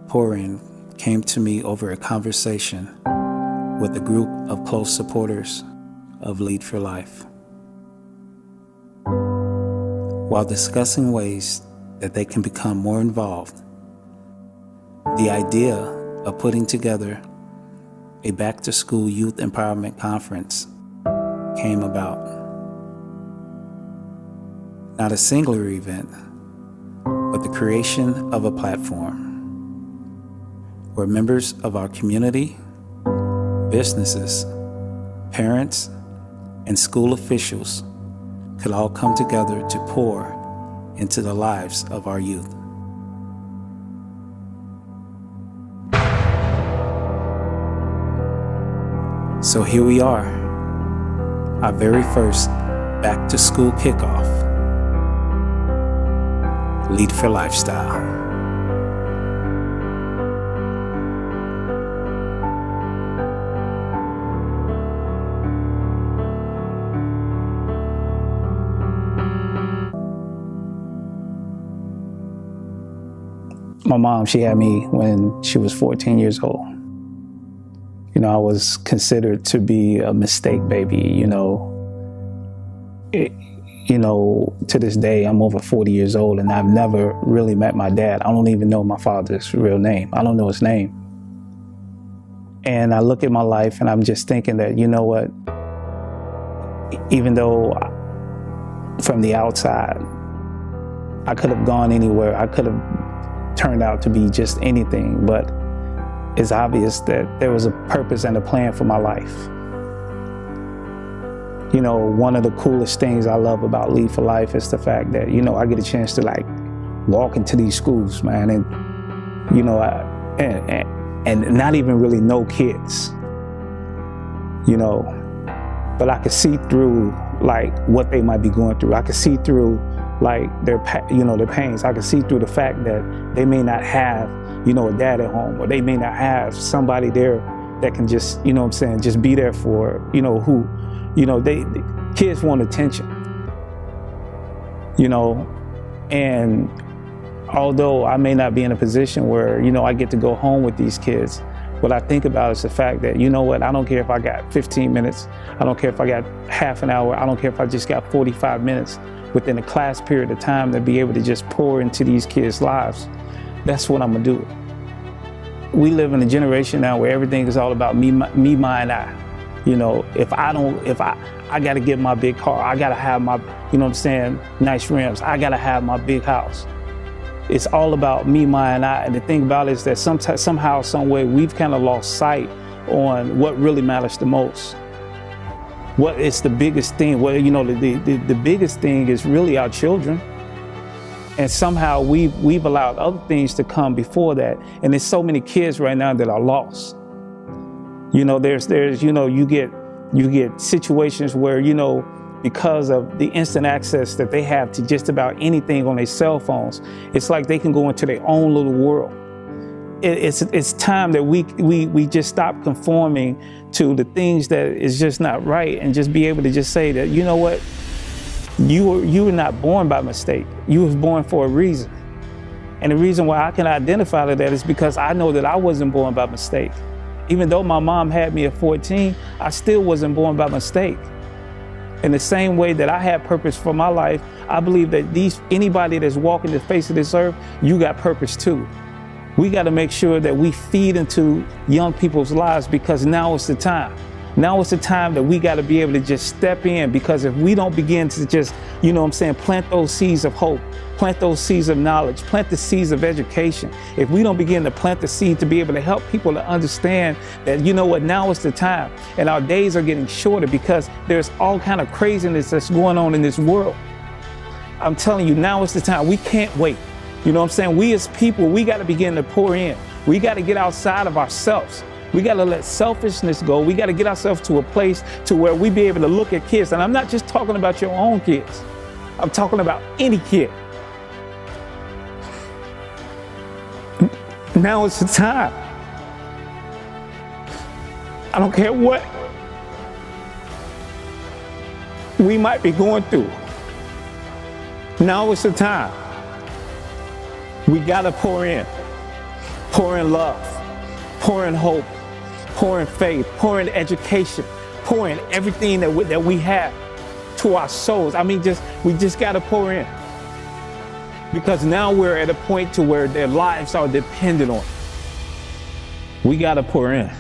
pour-in came to me over a conversation with a group of close supporters of Lead for Life. While discussing ways that they can become more involved, the idea of putting together a back-to-school youth empowerment conference came about. Not a singular event, but the creation of a platform where members of our community, businesses, parents, and school officials could all come together to pour into the lives of our youth. So here we are, our very first back-to-school kickoff, Lead for Lifestyle. My mom, she had me when she was 14 years old. You know, I was considered to be a mistake baby, to this day, I'm over 40 years old and I've never really met my dad. I don't even know my father's real name. I don't know his name. And I look at my life and I'm just thinking that, you know what, even though from the outside, I could have gone anywhere, I could have turned out to be just anything, but it's obvious that there was a purpose and a plan for my life. You know, one of the coolest things I love about Lead for Life is the fact that, I get a chance to walk into these schools, man, and, and not even really know kids, but I could see through what they might be going through. I could see through their pains. I could see through the fact that they may not have, a dad at home, or they may not have somebody there that can just, just be there for, the kids want attention, and although I may not be in a position where, I get to go home with these kids, what I think about is the fact that, I don't care if I got 15 minutes, I don't care if I got half an hour, I don't care if I just got 45 minutes within a class period of time to be able to just pour into these kids' lives. That's what I'm gonna do. We live in a generation now where everything is all about me, mine, I. If I gotta get my big car, I gotta have my, nice rims, I gotta have my big house. It's all about me, mine, I. And the thing about it is that somehow, some way, we've kind of lost sight on what really matters the most. What is the biggest thing? Well, the biggest thing is really our children. And somehow we've allowed other things to come before that. And there's so many kids right now that are lost. You get situations where, because of the instant access that they have to just about anything on their cell phones, it's like they can go into their own little world. It's time that we just stop conforming to the things that is just not right, and just be able to just say that, you know what, you were not born by mistake. You was born for a reason. And the reason why I can identify to that is because I know that I wasn't born by mistake. Even though my mom had me at 14, I still wasn't born by mistake. In the same way that I had purpose for my life, I believe that anybody that's walking the face of this earth, you got purpose too. We got to make sure that we feed into young people's lives, because now is the time. Now is the time that we got to be able to just step in, because if we don't begin to just, plant those seeds of hope, plant those seeds of knowledge, plant the seeds of education, if we don't begin to plant the seed to be able to help people to understand that, now is the time. And our days are getting shorter because there's all kind of craziness that's going on in this world. I'm telling you, now is the time. We can't wait. We as people, we got to begin to pour in. We got to get outside of ourselves. We got to let selfishness go. We got to get ourselves to a place to where we be able to look at kids. And I'm not just talking about your own kids. I'm talking about any kid. Now is the time. I don't care what we might be going through. Now is the time. We got to pour in. pour in love, pour in hope, pour in faith, pour in education, pour in everything that we have to our souls. I mean, we just got to pour in. Because now we're at a point to where their lives are dependent on it. We got to pour in.